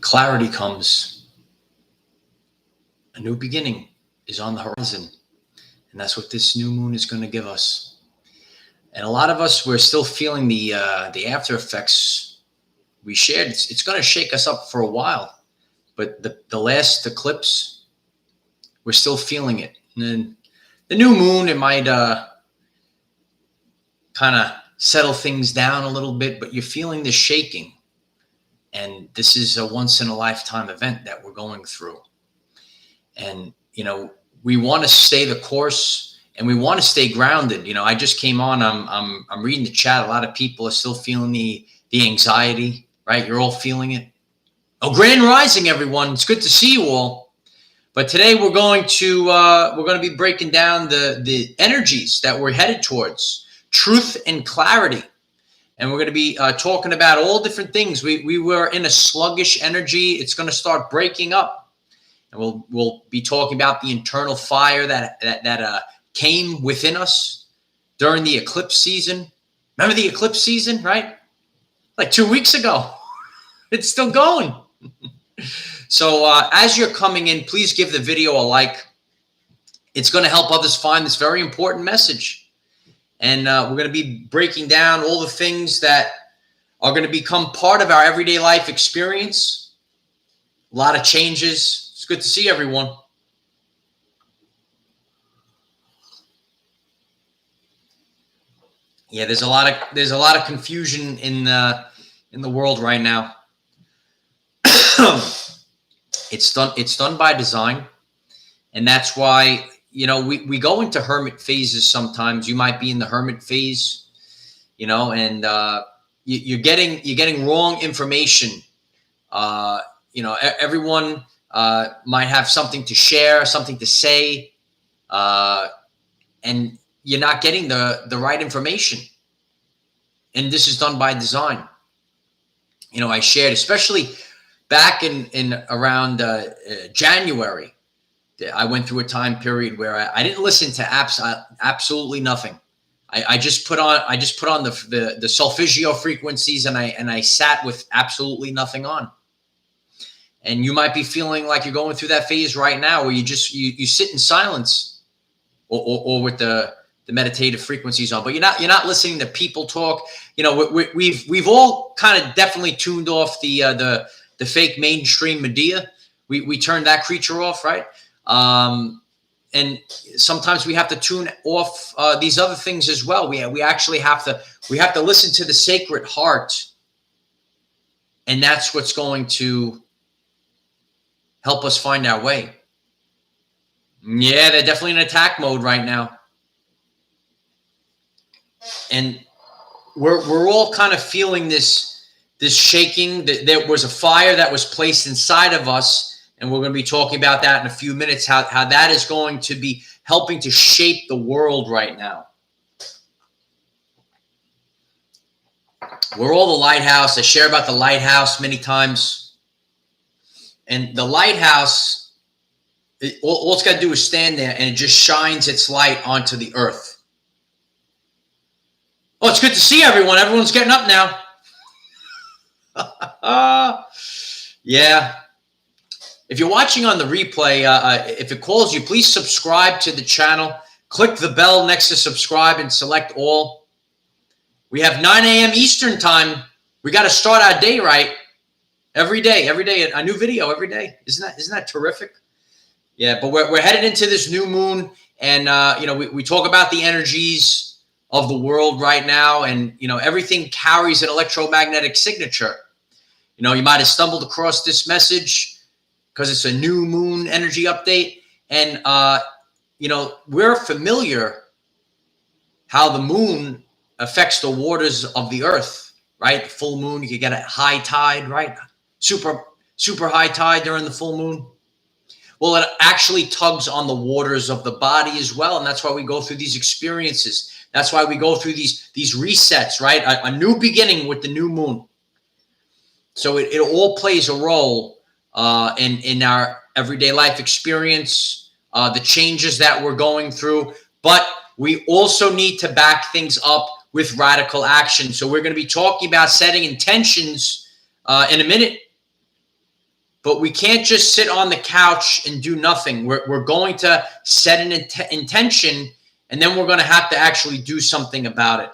clarity comes. A new beginning is on the horizon. And that's what this new moon is going to give us. And a lot of us, we're still feeling the after effects we shared. It's going to shake us up for a while. But the last eclipse, we're still feeling it. And then the new moon, it might kind of settle things down a little bit, but you're feeling the shaking. And this is a once-in-a-lifetime event that we're going through. And, we want to stay the course and we want to stay grounded. I just came on, I'm reading the chat. A lot of people are still feeling the anxiety, right? You're all feeling it. Oh, Grand Rising, everyone. It's good to see you all. But today we're going to be breaking down the energies that we're headed towards, truth and clarity. And we're going to be talking about all different things. We were in a sluggish energy. It's going to start breaking up. And we'll be talking about the internal fire that came within us during the eclipse season. Remember the eclipse season, right? Like 2 weeks ago. It's still going. So as you're coming in, please give the video a like. It's going to help others find this very important message. And we're going to be breaking down all the things that are going to become part of our everyday life experience. A lot of changes. It's good to see everyone. Yeah, there's a lot of confusion in the world right now. It's done by design, and that's why we go into hermit phases sometimes. You might be in the hermit phase, and you're getting wrong information. Everyone might have something to share, something to say, and you're not getting the right information. And this is done by design. I shared, especially back in around January, I went through a time period where I didn't listen to absolutely nothing. I just put on the solfeggio frequencies, and I sat with absolutely nothing on. And you might be feeling like you're going through that phase right now, where you sit in silence, or with the meditative frequencies on, but you're not listening to people talk. We've all kind of definitely tuned off the fake mainstream media. We turned that creature off, right? And sometimes we have to tune off these other things as well. We actually have to listen to the sacred heart, and that's what's going to help us find our way. Yeah, they're definitely in attack mode right now. And we're all kind of feeling this shaking. There was a fire that was placed inside of us, and we're going to be talking about that in a few minutes, how that is going to be helping to shape the world right now. We're all the lighthouse. I share about the lighthouse many times. And the lighthouse, all it's got to do is stand there, and it just shines its light onto the earth. Oh, it's good to see everyone. Everyone's getting up now. Yeah. If you're watching on the replay, if it calls you, please subscribe to the channel. Click the bell next to subscribe and select all. We have 9 a.m. Eastern time. We got to start our day right. Every day, a new video every day. Isn't that terrific? Yeah, but we're headed into this new moon, and we talk about the energies of the world right now, and everything carries an electromagnetic signature. You might have stumbled across this message because it's a new moon energy update, and we're familiar how the moon affects the waters of the earth, right? Full moon, you could get a high tide, right? Super high tide during the full moon. Well, it actually tugs on the waters of the body as well, and that's why we go through these experiences. That's why we go through these resets, right? A new beginning with the new moon. So it all plays a role in our everyday life experience, the changes that we're going through. But we also need to back things up with radical action. So we're going to be talking about setting intentions in a minute. but we can't just sit on the couch and do nothing. We're going to set an intention, and then we're going to have to actually do something about it.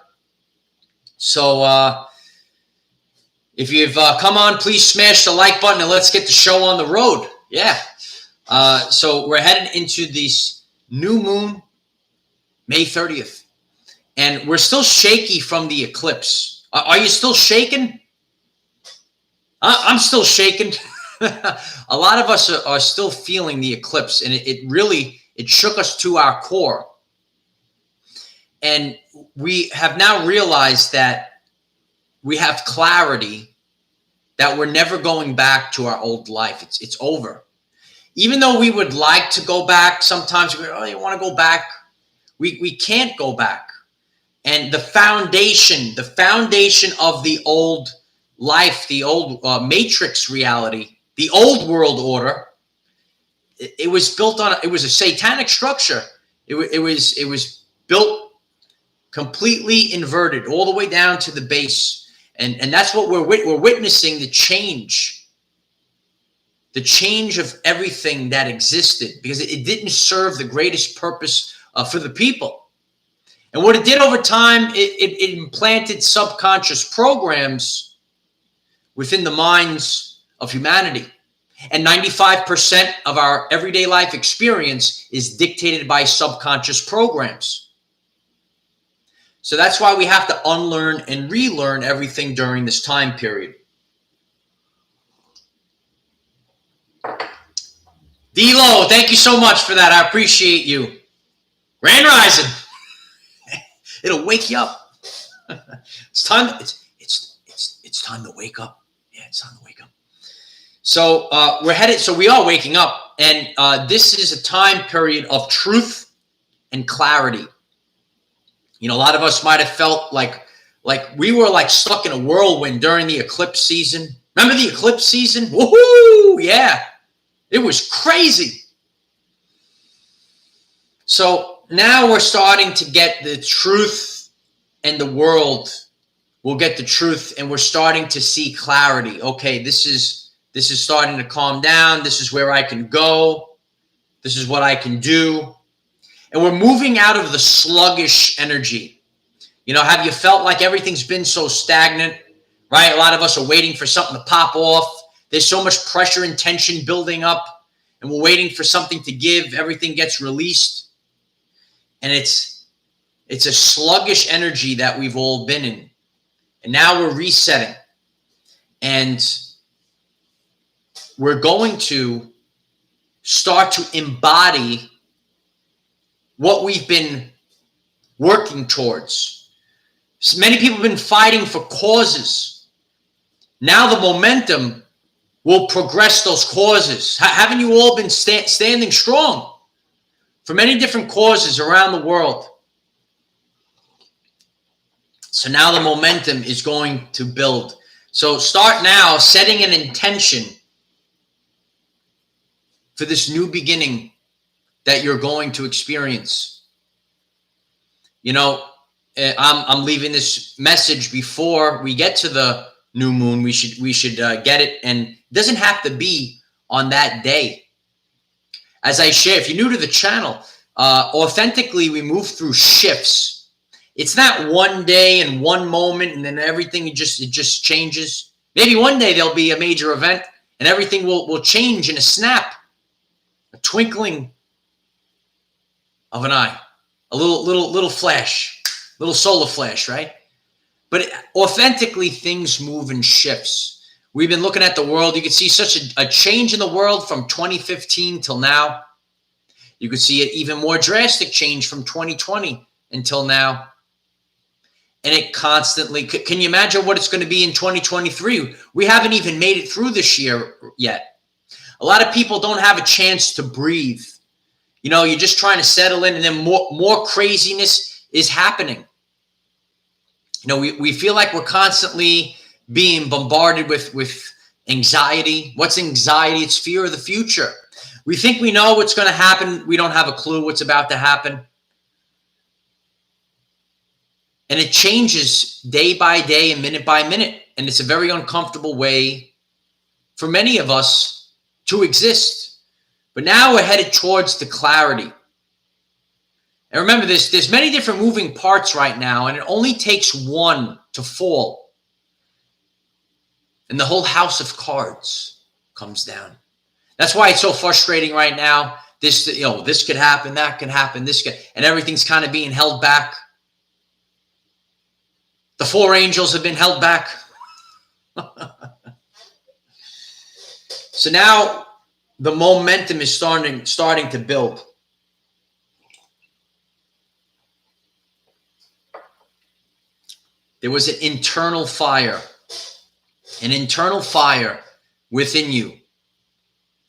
So if you've come on, please smash the like button and let's get the show on the road. Yeah. So we're headed into this new moon, May 30th. And we're still shaky from the eclipse. Are you still shaking? I'm still shaking. A lot of us are still feeling the eclipse, and it really shook us to our core. And we have now realized that we have clarity that we're never going back to our old life. It's over. Even though we would like to go back, sometimes we go, oh, you want to go back? We can't go back. And the foundation of the old life, the old matrix reality, the old world order, it was built on, it was a satanic structure. It was built completely inverted all the way down to the base. And that's what we're witnessing, the change of everything that existed, because it didn't serve the greatest purpose for the people. And what it did over time, it implanted subconscious programs within the minds of humanity. And 95% of our everyday life experience is dictated by subconscious programs. So that's why we have to unlearn and relearn everything during this time period. D-Lo, thank you so much for that. I appreciate you. Grand Rising. It'll wake you up. It's time. It's time to wake up. Yeah, it's time to wake up. So we're headed. So we are waking up, and this is a time period of truth and clarity. You know, a lot of us might have felt like we were like stuck in a whirlwind during the eclipse season. Remember the eclipse season? Woohoo! Yeah, it was crazy. So now we're starting to get the truth, and the world will get the truth, and we're starting to see clarity. Okay, this is starting to calm down. This is where I can go. This is what I can do. And we're moving out of the sluggish energy. You know, have you felt like everything's been so stagnant, right? A lot of us are waiting for something to pop off. There's so much pressure and tension building up, and we're waiting for something to give. Everything gets released. And it's a sluggish energy that we've all been in. And now we're resetting. And we're going to start to embody what we've been working towards. So many people have been fighting for causes. Now the momentum will progress those causes. Haven't you all been standing strong for many different causes around the world? So now the momentum is going to build. So start now setting an intention for this new beginning that you're going to experience. You know, I'm leaving this message before we get to the new moon. We should get it, and it doesn't have to be on that day. As I share, if you're new to the channel, authentically, we move through shifts. It's not one day and one moment and then everything it just changes. Maybe one day there'll be a major event and everything will change in a snap, a twinkling of an eye, a little flash, little solar flash, right? But authentically, things move in shifts. We've been looking at the world. You can see such a change in the world from 2015 till now. You could see an even more drastic change from 2020 until now. And it constantly, can you imagine what it's going to be in 2023? We haven't even made it through this year yet. A lot of people don't have a chance to breathe. You know, you're just trying to settle in, and then more craziness is happening. You know, we feel like we're constantly being bombarded with anxiety. What's anxiety? It's fear of the future. We think we know what's going to happen. We don't have a clue what's about to happen. And it changes day by day and minute by minute. And it's a very uncomfortable way for many of us to exist. But now we're headed towards the clarity. And remember, there's many different moving parts right now, and it only takes one to fall, and the whole house of cards comes down. That's why it's so frustrating right now. This could happen, that could happen, and everything's kind of being held back. The 4 angels have been held back. So now the momentum is starting to build. There was an internal fire within you.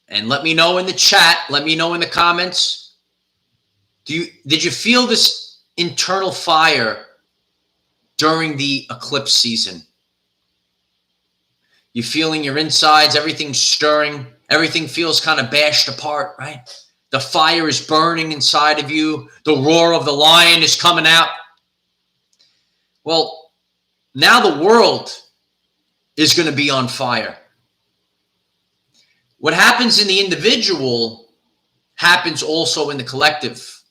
And let me know in the chat, let me know in the comments. Did you feel this internal fire during the eclipse season? You feeling your insides, everything's stirring, everything feels kind of bashed apart, right? The fire is burning inside of you. The roar of the lion is coming out. Well, now the world is going to be on fire. What happens in the individual happens also in the collective.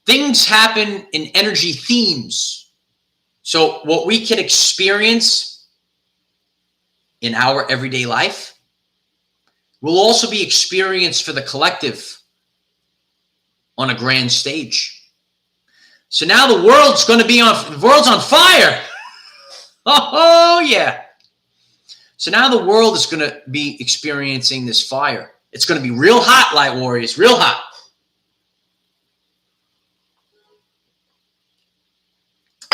Things happen in energy themes. So what we can experience in our everyday life will also be experienced for the collective on a grand stage. So now the world's on fire. Oh, yeah. So now the world is going to be experiencing this fire. It's going to be real hot, light warriors, real hot.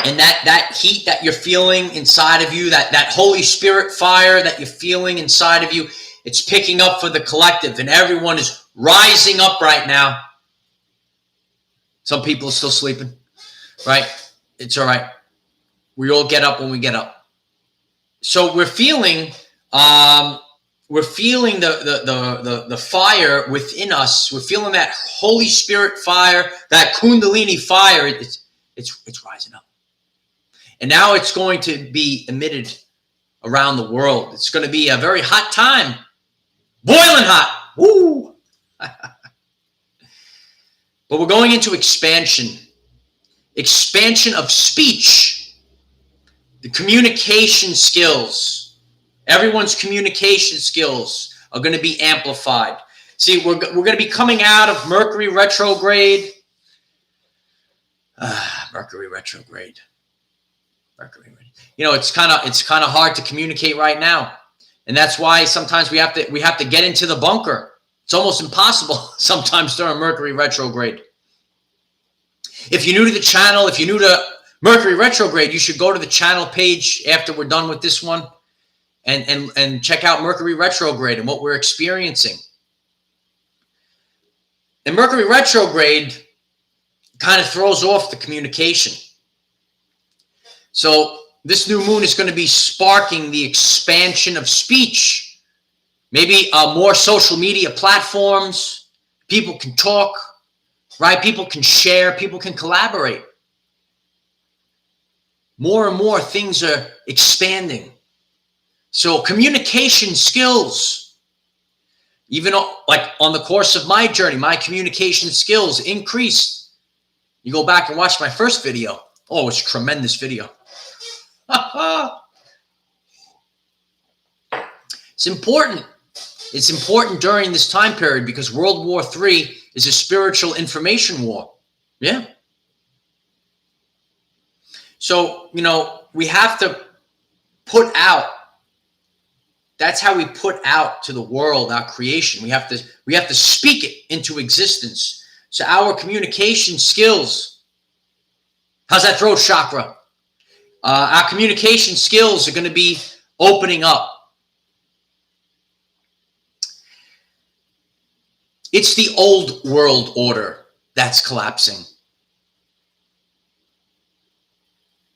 And that heat that you're feeling inside of you, that Holy Spirit fire that you're feeling inside of you, it's picking up for the collective, and everyone is rising up right now. Some people are still sleeping, right? It's all right. We all get up when we get up. So we're feeling the fire within us. We're feeling that Holy Spirit fire, that Kundalini fire. It's rising up, and now it's going to be emitted around the world. It's going to be a very hot time, boiling hot. Woo! But we're going into expansion of speech. The communication skills, everyone's communication skills are going to be amplified. See, we're going to be coming out of Mercury retrograde. Mercury retrograde. You know, it's kind of hard to communicate right now, and that's why sometimes we have to get into the bunker. It's almost impossible sometimes during Mercury retrograde. If you're new to the channel, if you're new to Mercury retrograde, you should go to the channel page after we're done with this one and check out Mercury retrograde and what we're experiencing. And Mercury retrograde kind of throws off the communication. So this new moon is going to be sparking the expansion of speech. Maybe more social media platforms. People can talk, right? People can share. People can collaborate. More and more things are expanding. So communication skills, even like on the course of my journey, my communication skills increased. You go back and watch my first video. Oh, it's a tremendous video. It's important. It's important during this time period because World War III is a spiritual information war. Yeah. So, you know, we have to put out. That's how we put out to the world our creation. We have to speak it into existence. So our communication skills. How's that throat chakra? Our communication skills are going to be opening up. It's the old world order that's collapsing.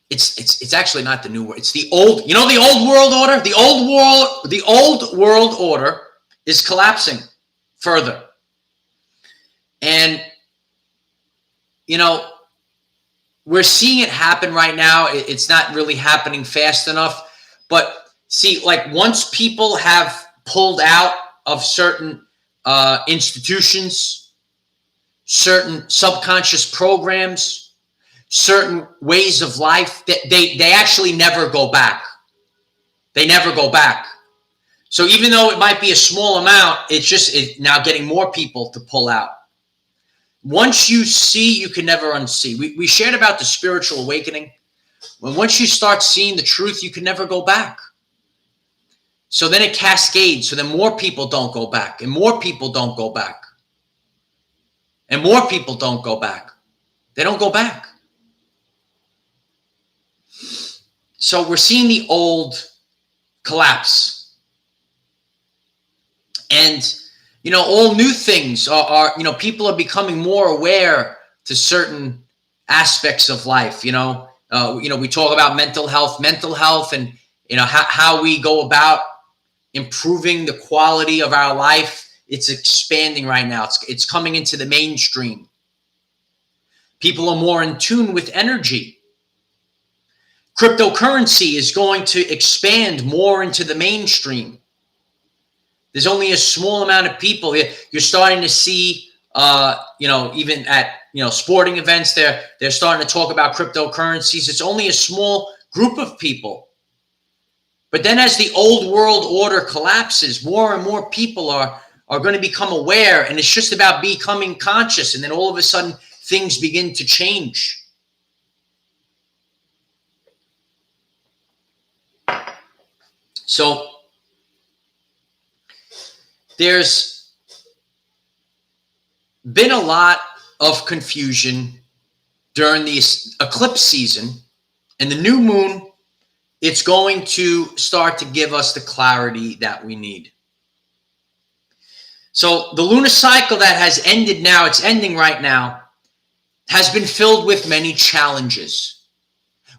It's actually not the new world. It's the old, the old world order? The old world order is collapsing further. And, we're seeing it happen right now. It's not really happening fast enough. But see, like once people have pulled out of certain institutions, certain subconscious programs, certain ways of life, that they actually never go back. They never go back. So even though it might be a small amount, it's now getting more people to pull out. Once you see, you can never unsee. We shared about the spiritual awakening. Once you start seeing the truth, you can never go back. So then it cascades. So then more people don't go back, and more people don't go back, and more people don't go back. They don't go back. So we're seeing the old collapse. And, all new things are people are becoming more aware to certain aspects of life. We talk about mental health and, how we go about improving the quality of our life. It's expanding right now. It's coming into the mainstream. People are more in tune with energy. Cryptocurrency is going to expand more into the mainstream. There's only a small amount of people. You're starting to see, even at, sporting events, they're starting to talk about cryptocurrencies. It's only a small group of people. But then as the old world order collapses, more and more people are going to become aware, and it's just about becoming conscious. And then all of a sudden, things begin to change. So there's been a lot of confusion during the eclipse season, and the new moon, it's going to start to give us the clarity that we need. So the lunar cycle that has ended now, it's ending right now, has been filled with many challenges.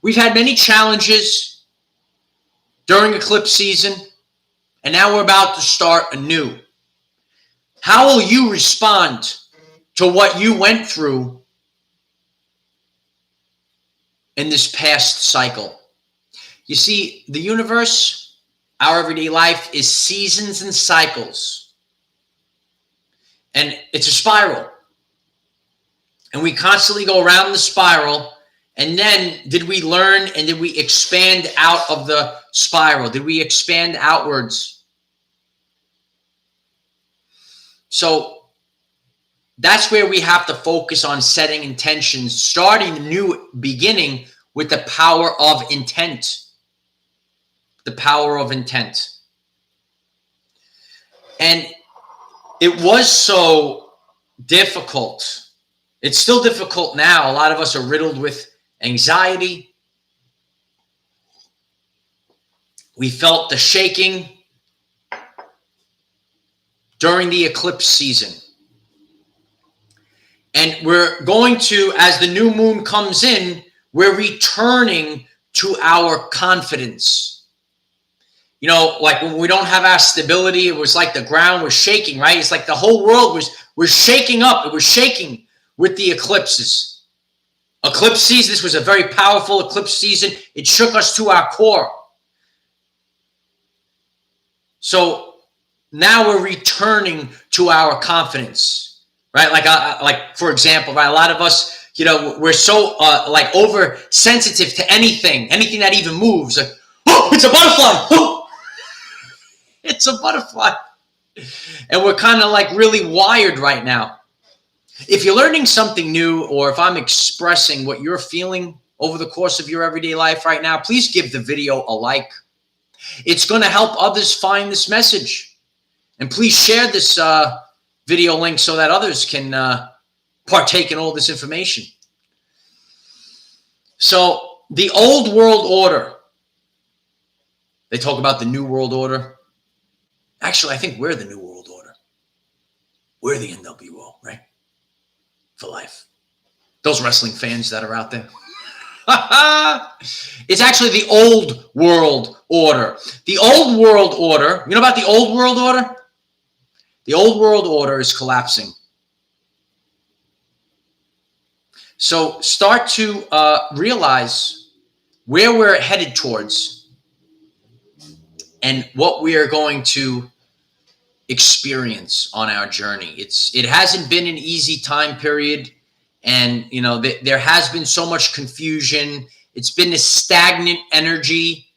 We've had many challenges during eclipse season, and now we're about to start anew. How will you respond to what you went through in this past cycle? You see, the universe, our everyday life, is seasons and cycles. And it's a spiral. And we constantly go around the spiral. And then did we learn and did we expand out of the spiral? Did we expand outwards? So that's where we have to focus on setting intentions, starting a new beginning with the power of intent. The power of intent. And it was so difficult. It's still difficult now. A lot of us are riddled with anxiety. We felt the shaking during the eclipse season. And we're going to, as the new moon comes in, we're returning to our confidence. Like when we don't have our stability, it was like the ground was shaking, right? It's like the whole world was shaking up. It was shaking with the eclipses. Eclipse season, this was a very powerful eclipse season. It shook us to our core. So now we're returning to our confidence, right? Like for example, right? A lot of us, we're so oversensitive to anything that even moves. Like, oh, it's a butterfly. Oh, it's a butterfly. And we're kind of like really wired right now. If you're learning something new, or if I'm expressing what you're feeling over the course of your everyday life right now, please give the video a like. It's going to help others find this message. And please share this video link so that others can partake in all this information. So the old world order, they talk about the new world order. Actually, I think we're the new world order. We're the NWO, right? For life. Those wrestling fans that are out there. It's actually the old world order. The old world order, you know about the old world order? The old world order is collapsing. So start to realize where we're headed towards and what we are going to experience on our journey. It hasn't been an easy time period, and there has been so much confusion. It's been a stagnant energy.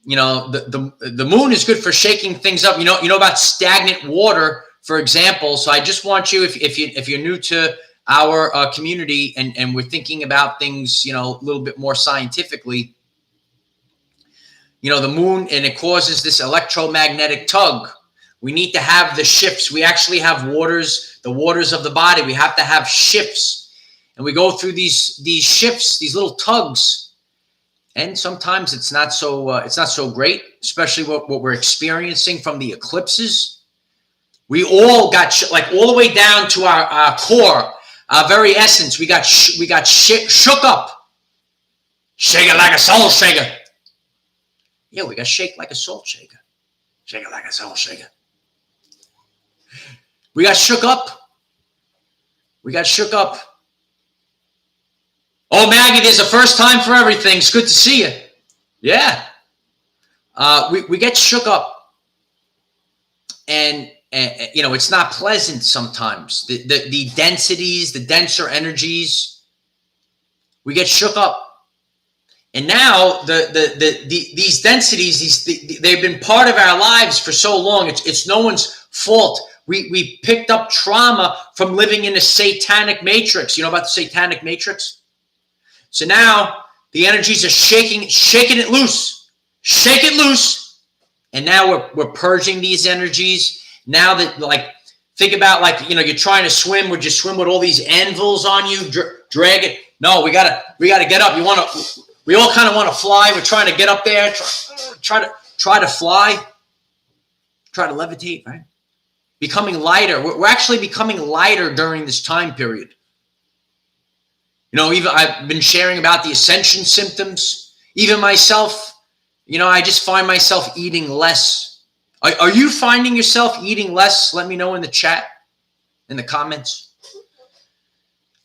The moon is good for shaking things up. You know about stagnant water, for example. So I just want you, if you're new to our community, and we're thinking about things, a little bit more scientifically. The moon, and it causes this electromagnetic tug. We need to have the shifts. We actually have the waters of the body. We have to have shifts, and we go through these shifts, these little tugs. And sometimes it's not so great, especially what we're experiencing from the eclipses. We all got like all the way down to our core, our very essence. We got shook up, shake it like a soul shaker. Yeah, we got shake like a soul shaker, shake it like a soul shaker. We got shook up. We got shook up. Oh, Maggie, there's a first time for everything. It's good to see you. Yeah. We get shook up. And it's not pleasant sometimes. The densities, the denser energies, we get shook up. And now these densities, they've been part of our lives for so long. It's no one's fault. We picked up trauma from living in a satanic matrix. You know about the satanic matrix? So now the energies are shaking it loose, shake it loose. And now we're purging these energies. Now that, like, think about, like, you're trying to swim. Would you swim with all these anvils on you, drag it? No, we gotta get up. We all kind of want to fly. We're trying to get up there, try to fly, try to levitate, right? Becoming lighter. We're actually becoming lighter during this time period. Even I've been sharing about the ascension symptoms. Even myself, I just find myself eating less. Are you finding yourself eating less? Let me know in the chat, in the comments.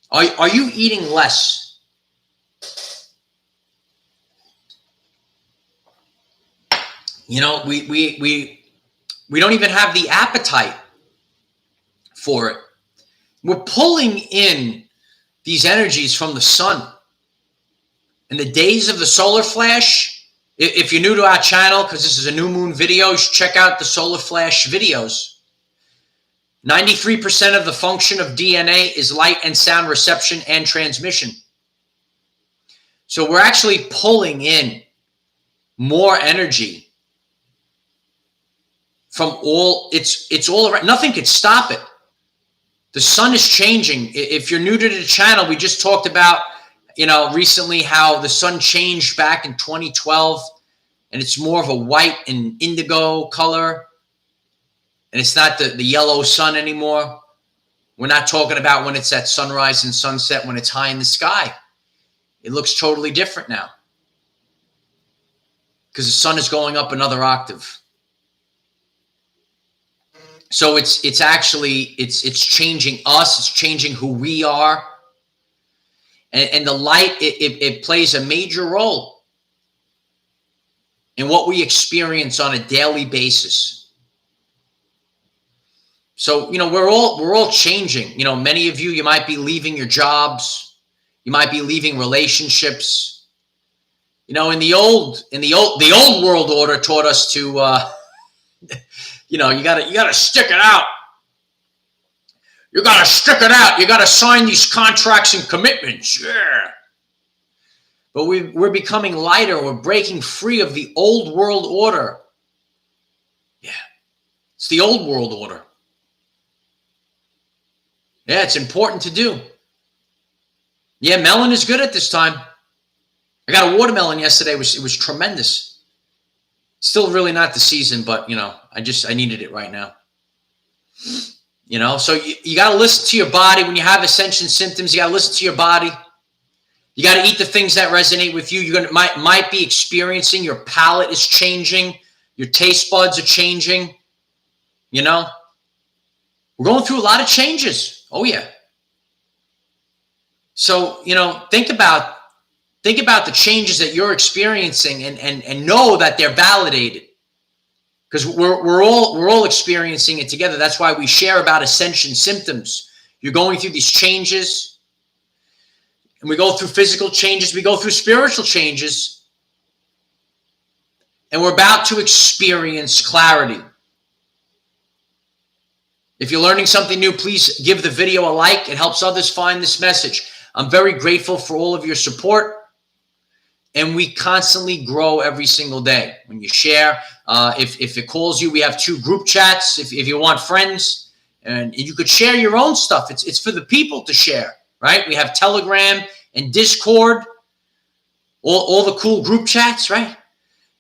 Are you eating less? We don't even have the appetite for it. We're pulling in these energies from the sun. In the days of the solar flash, if you're new to our channel, because this is a new moon video, you should check out the solar flash videos. 93% of the function of DNA is light and sound reception and transmission. So we're actually pulling in more energy from all, it's all around. Nothing could stop it. The sun is changing. If you're new to the channel, we just talked about, recently how the sun changed back in 2012, and it's more of a white and indigo color, and it's not the yellow sun anymore. We're not talking about when it's at sunrise and sunset, when it's high in the sky. It looks totally different now because the sun is going up another octave. So it's actually changing us. It's changing who we are. And the light, it plays a major role in what we experience on a daily basis. So, we're all changing. Many of you might be leaving your jobs. You might be leaving relationships. In the old world order taught us to, you gotta stick it out. You gotta stick it out. You gotta sign these contracts and commitments. Yeah. But we're becoming lighter. We're breaking free of the old world order. Yeah. It's the old world order. Yeah, it's important to do. Yeah, melon is good at this time. I got a watermelon yesterday. It was tremendous. Still really not the season, but, I needed it right now. So you got to listen to your body. When you have ascension symptoms, you got to listen to your body. You got to eat the things that resonate with you. You're might be experiencing, your palate is changing. Your taste buds are changing. We're going through a lot of changes. Oh, yeah. So, think about the changes that you're experiencing and know that they're validated. because we're all experiencing it together. That's why we share about ascension symptoms. You're going through these changes, and we go through physical changes, we go through spiritual changes, and we're about to experience clarity. If you're learning something new, please give the video a like. It helps others find this message. I'm very grateful for all of your support, and we constantly grow every single day. When you share, if it calls you, we have 2 group chats. If you want friends, and you could share your own stuff. It's for the people to share, right? We have Telegram and Discord, all the cool group chats, right?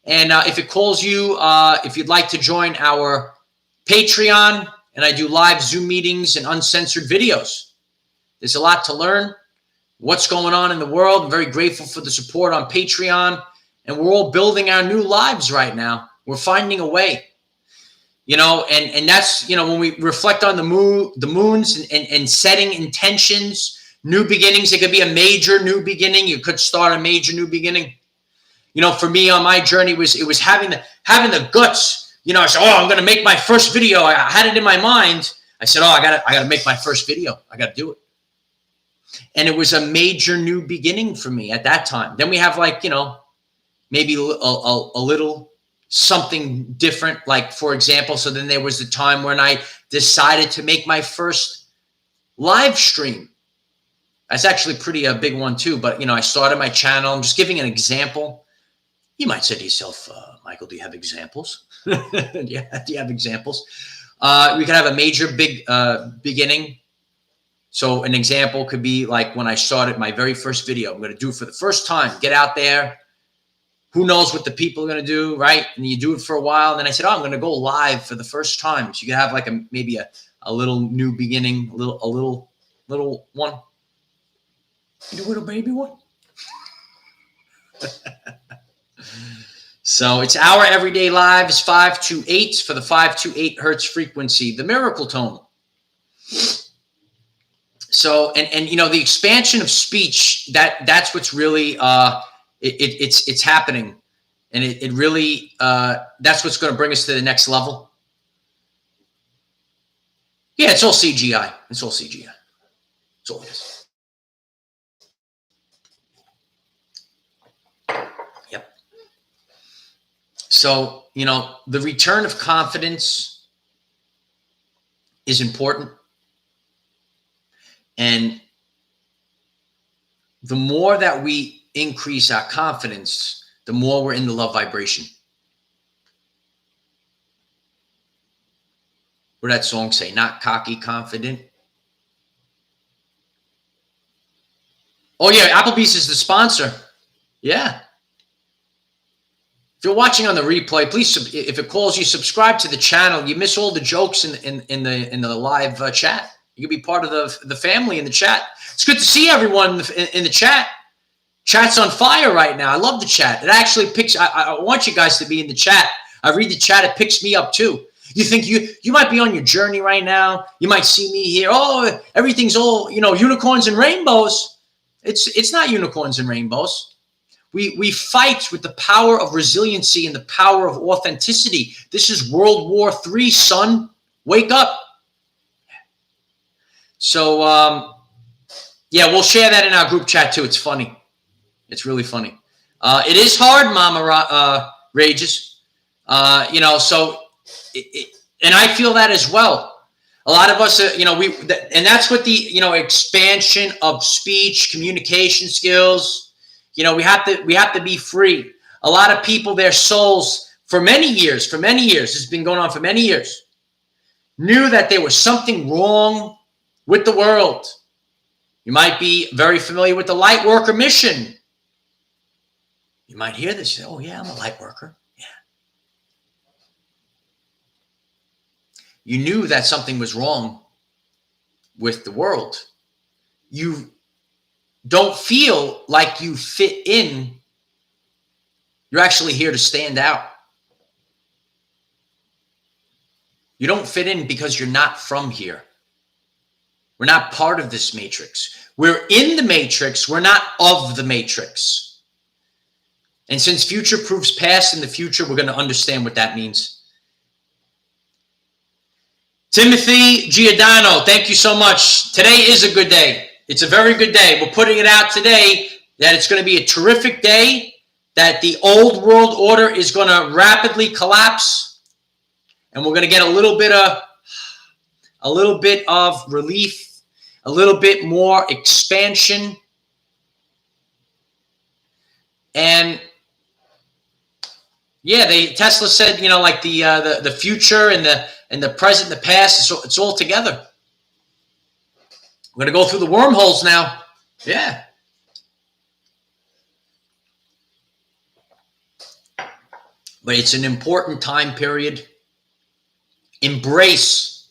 And if it calls you, if you'd like to join our Patreon, and I do live Zoom meetings and uncensored videos. There's a lot to learn. What's going on in the world. I'm very grateful for the support on Patreon. And we're all building our new lives right now. We're finding a way. You know, and that's, you know, when we reflect on the moons and setting intentions, new beginnings. It could be a major new beginning. You could start a major new beginning. You know, for me on my journey, it was having the guts. You know, I said, oh, I'm going to make my first video. I had it in my mind. I said, oh, I got to make my first video. I got to do it. And it was a major new beginning for me at that time. Then we have, like, you know, maybe a little something different. Like, for example, so then there was the time when I decided to make my first live stream. That's actually pretty a big one too. But, you know, I started my channel. I'm just giving an example. You might say to yourself, Michael, do you have examples? Yeah, do you have examples? We could have a major big beginning. So an example could be like when I started my very first video. I'm going to do it for the first time. Get out there. Who knows what the people are going to do, right? And you do it for a while. And then I said, oh, I'm going to go live for the first time. So you can have like maybe a little new beginning, a little one. You do a little baby one. So it's our everyday lives, 5 to 8 for the 5 to 8 hertz frequency, the miracle tone. So, and you know, the expansion of speech, that's what's really, it's happening. And it really, that's what's going to bring us to the next level. Yeah, it's all CGI. It's all CGI. That's all it is. So, you know, the return of confidence is important. And the more that we increase our confidence, the more we're in the love vibration. What did that song say? Not cocky, confident. Oh, yeah, Applebee's is the sponsor. Yeah. If you're watching on the replay, please, if it calls you, subscribe to the channel. You miss all the jokes in the live chat. You can be part of the family in the chat. It's good to see everyone in the chat. Chat's on fire right now. I love the chat. It actually picks. I want you guys to be in the chat. I read the chat. It picks me up too. You think you might be on your journey right now. You might see me here. Oh, everything's all, you know, unicorns and rainbows. It's not unicorns and rainbows. We fight with the power of resiliency and the power of authenticity. This is World War III, son. Wake up. So, yeah, we'll share that in our group chat too. It's funny. It's really funny. It is hard, Mama Rages. You know, so, and I feel that as well. A lot of us, you know, and that's what the, you know, expansion of speech, communication skills. You know, we have to be free. A lot of people, their souls, for many years, it's been going on for many years, knew that there was something wrong with the world. You might be very familiar with the light worker mission. You might hear this. You say, oh, yeah, I'm a light worker. Yeah. You knew that something was wrong with the world. You don't feel like you fit in. You're actually here to stand out. You don't fit in because you're not from here. We're not part of this matrix. We're in the matrix. We're not of the matrix. And since future proves past in the future, we're going to understand what that means. Timothy Giordano, thank you so much. Today is a good day. It's a very good day. We're putting it out today that it's going to be a terrific day, that the old world order is going to rapidly collapse, and we're going to get a little bit of relief, a little bit more expansion. And yeah, Tesla said, you know, like the future and the present and the past, it's all together. We're going to go through the wormholes now. Yeah. But it's an important time period. Embrace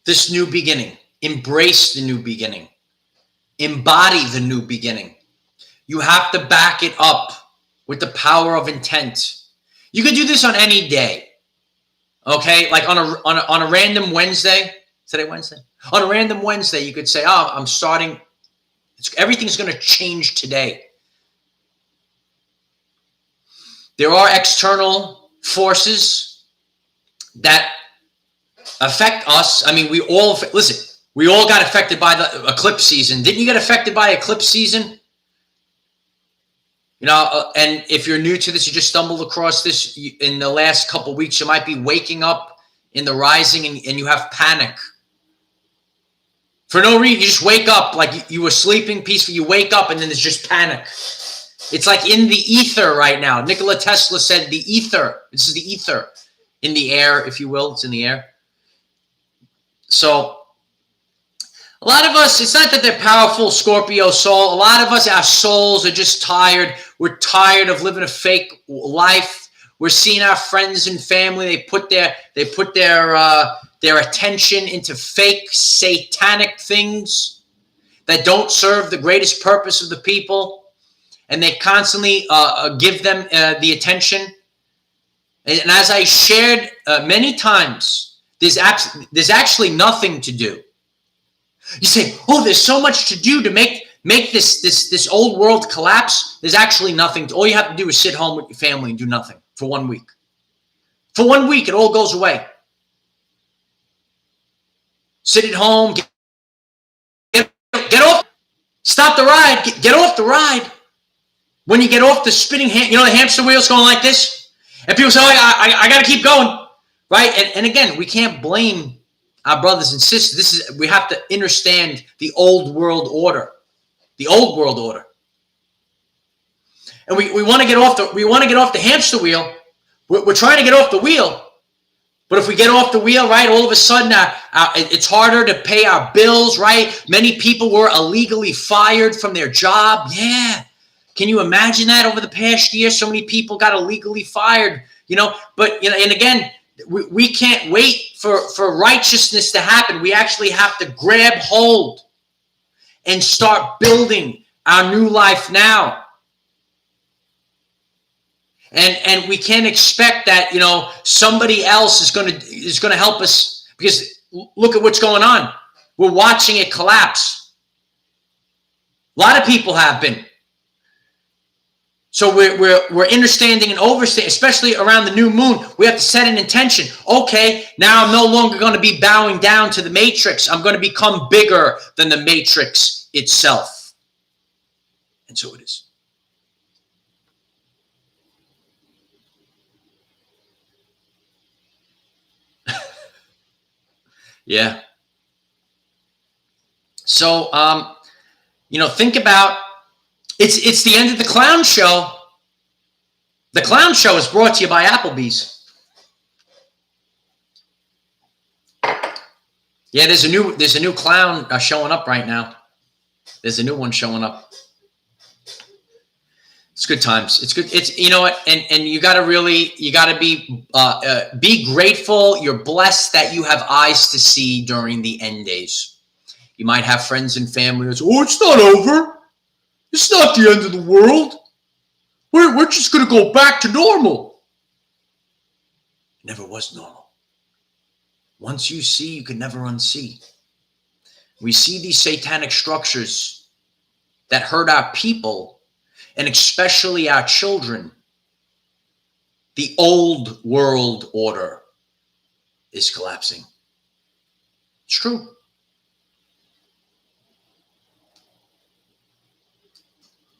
this new beginning. Embrace the new beginning. Embody the new beginning. You have to back it up with the power of intent. You could do this on any day. Okay? Like on a random Wednesday. Today Wednesday? On a random Wednesday, you could say, oh, I'm starting. Everything's going to change today. There are external forces that affect us. I mean, we all got affected by the eclipse season. Didn't you get affected by eclipse season? You know, and if you're new to this, you just stumbled across this in the last couple of weeks, you might be waking up in the rising and you have panic. For no reason, you just wake up like you were sleeping peacefully. You wake up and then there's just panic. It's like in the ether right now. Nikola Tesla said the ether. This is the ether in the air, if you will. It's in the air. So a lot of us, it's not that they're powerful, Scorpio soul. A lot of us, our souls are just tired. We're tired of living a fake life. We're seeing our friends and family. They put their attention into fake satanic things that don't serve the greatest purpose of the people. And they constantly give them the attention. And as I shared many times, there's actually nothing to do. You say, oh, there's so much to do to make this old world collapse. There's actually nothing. All you have to do is sit home with your family and do nothing for 1 week. For 1 week, it all goes away. Sit at home, get off, stop the ride, get off the ride. When you get off the spinning, the hamster wheel's going like this, and people say, oh, I got to keep going, right? And again, we can't blame our brothers and sisters. We have to understand the old world order, the old world order. And we want to get off the hamster wheel. We're trying to get off the wheel. But if we get off the wheel, right, all of a sudden it's harder to pay our bills, right? Many people were illegally fired from their job. Yeah. Can you imagine that over the past year? So many people got illegally fired, But, and again, we can't wait for righteousness to happen. We actually have to grab hold and start building our new life now. And we can't expect that, somebody else is going to help us, because look at what's going on. We're watching it collapse. A lot of people have been. So we're understanding and overstanding, especially around the new moon. We have to set an intention. Okay, now I'm no longer going to be bowing down to the matrix. I'm going to become bigger than the matrix itself. And so it is. Yeah. So, think about, it's the end of the clown show. The clown show is brought to you by Applebee's. Yeah, there's a new clown showing up right now. There's a new one showing up. It's good times. It's good. It's, and you got to be grateful. You're blessed that you have eyes to see during the end days. You might have friends and family that say, oh, it's not over. It's not the end of the world. We're just going to go back to normal. It never was normal. Once you see, you can never unsee. We see these satanic structures that hurt our people, and especially our children. The old world order is collapsing. It's true.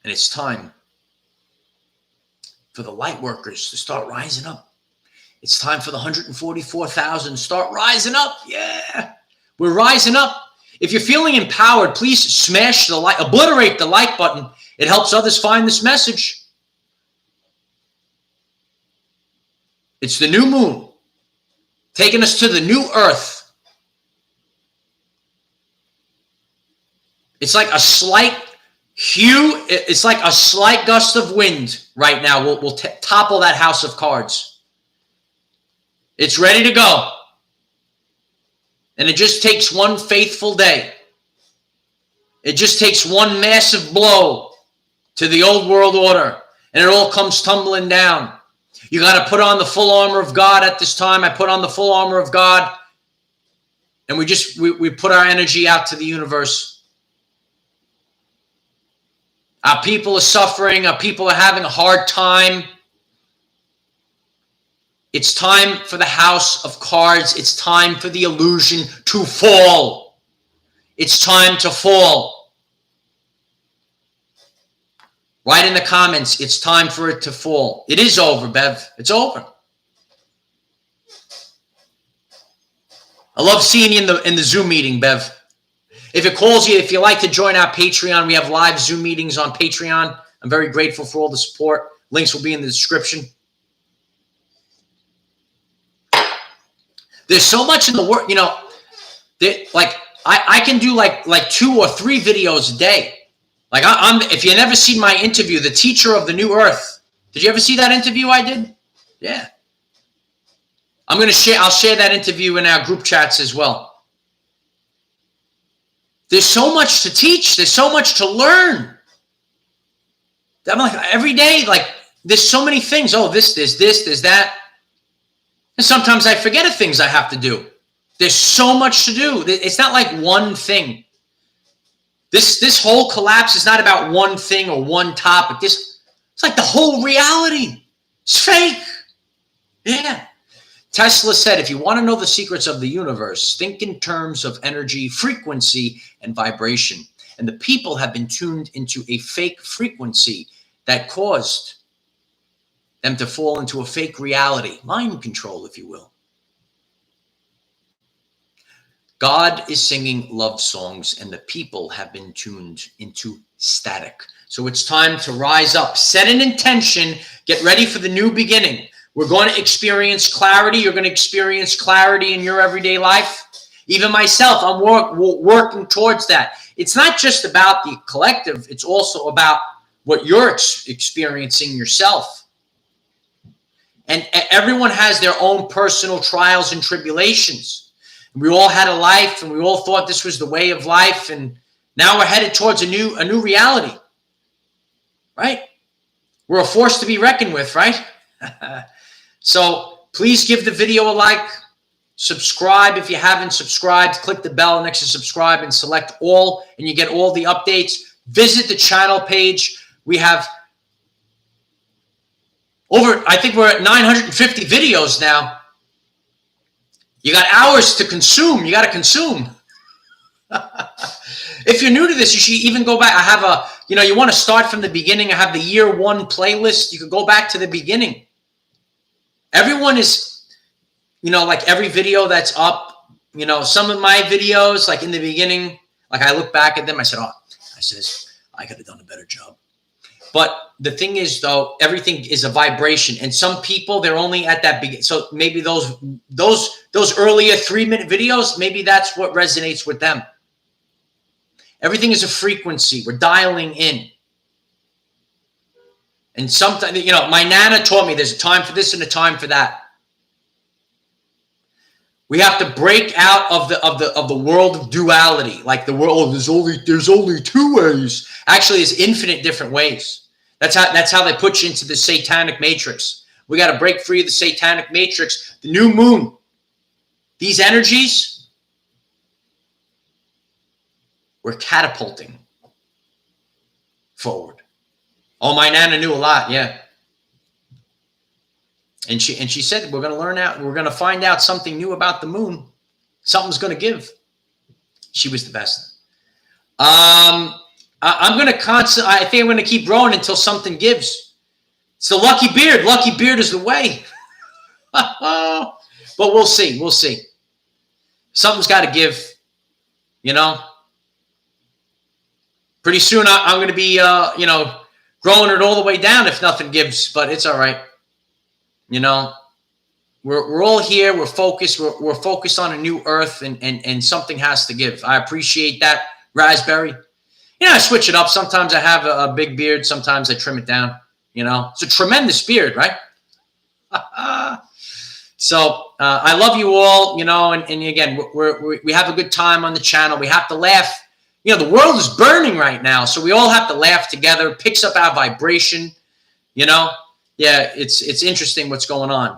And it's time for the light workers to start rising up. It's time for the 144,000 to start rising up. Yeah, we're rising up. If you're feeling empowered, please smash the like, obliterate the like button. It helps others find this message. It's the new moon taking us to the new earth. It's like a slight hue. It's like a slight gust of wind right now. We'll topple that house of cards. It's ready to go. And it just takes one faithful day. It just takes one massive blow to the old world order, and it all comes tumbling down. You got to put on the full armor of God at this time. I put on the full armor of God, and we put our energy out to the universe. Our people are suffering. Our people are having a hard time. It's time for the house of cards. It's time for the illusion to fall. It's time to fall. Write in the comments, it's time for it to fall. It is over, Bev. It's over. I love seeing you in the Zoom meeting, Bev. If it calls you, if you like to join our Patreon, we have live Zoom meetings on Patreon. I'm very grateful for all the support. Links will be in the description. There's so much in the work, you know, like I can do like 2 or 3 videos a day. Like if you never seen my interview, The Teacher of the New Earth. Did you ever see that interview I did? Yeah. I'll share that interview in our group chats as well. There's so much to teach. There's so much to learn. I'm like, every day, like, there's so many things. Oh, there's this, there's that. And sometimes I forget of things I have to do. There's so much to do. It's not like one thing. This whole collapse is not about one thing or one topic. It's like the whole reality. It's fake. Yeah. Tesla said, if you want to know the secrets of the universe, think in terms of energy, frequency, and vibration. And the people have been tuned into a fake frequency that caused them to fall into a fake reality. Mind control, if you will. God is singing love songs, and the people have been tuned into static. So it's time to rise up. Set an intention. Get ready for the new beginning. We're going to experience clarity. You're going to experience clarity in your everyday life. Even myself, I'm working towards that. It's not just about the collective. It's also about what you're experiencing yourself. And everyone has their own personal trials and tribulations. We all had a life, and we all thought this was the way of life, and now we're headed towards a new reality, right? We're a force to be reckoned with, right? So please give the video a like, subscribe if you haven't subscribed, click the bell next to subscribe and select all, and you get all the updates. Visit the channel page. We have I think we're at 950 videos now. You got hours to consume. You got to consume. If you're new to this, you should even go back. I have you want to start from the beginning. I have the year 1 playlist. You could go back to the beginning. Everyone is, like every video that's up, some of my videos, like in the beginning, like I look back at them, I says, I could have done a better job. But the thing is, though, everything is a vibration, and some people, they're only at that beginning. So maybe those earlier 3-minute videos, maybe that's what resonates with them. Everything is a frequency. We're dialing in. And sometimes, my Nana taught me there's a time for this and a time for that. We have to break out of the world of duality, like the world. There's only 2 ways. Actually, there's infinite different ways. That's how they put you into the satanic matrix. We got to break free of the satanic matrix. The new moon. These energies, we're catapulting forward. Oh, my Nana knew a lot. Yeah. And she said, we're going to learn out. We're going to find out something new about the moon. Something's going to give. She was the best. I'm going to I think I'm going to keep growing until something gives. It's the lucky beard. Lucky beard is the way. But we'll see. We'll see. Something's got to give, you know. Pretty soon I'm going to be, you know, growing it all the way down if nothing gives, but it's all right. You know, we're all here. We're focused. We're focused on a new earth, and something has to give. I appreciate that, Raspberry. You know, I switch it up. Sometimes I have a big beard. Sometimes I trim it down. You know, it's a tremendous beard, right? So I love you all, you know, and again, we have a good time on the channel. We have to laugh. You know, the world is burning right now, so we all have to laugh together. It picks up our vibration, you know. Yeah, it's interesting what's going on.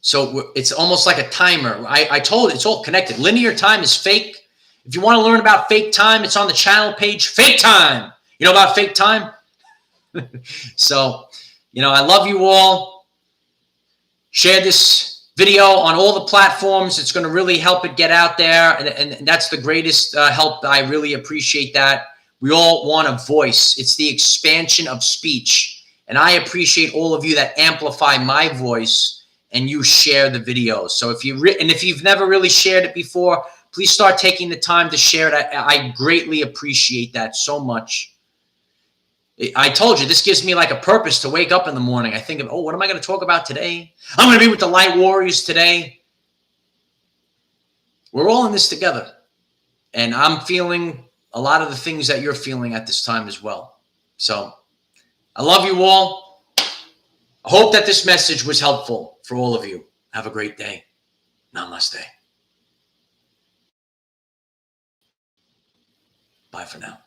So it's almost like a timer. I told it's all connected. Linear time is fake. If you want to learn about fake time, it's on the channel page. Fake time. You know about fake time? So, you know, I love you all. Share this video on all the platforms. It's going to really help it get out there. And that's the greatest help. I really appreciate that. We all want a voice. It's the expansion of speech. And I appreciate all of you that amplify my voice and you share the videos. So if you've never really shared it before, please start taking the time to share it. I greatly appreciate that so much. I told you, this gives me like a purpose to wake up in the morning. I think of, oh, what am I going to talk about today? I'm going to be with the Light Warriors today. We're all in this together. And I'm feeling a lot of the things that you're feeling at this time as well. So I love you all. I hope that this message was helpful for all of you. Have a great day. Namaste. Bye for now.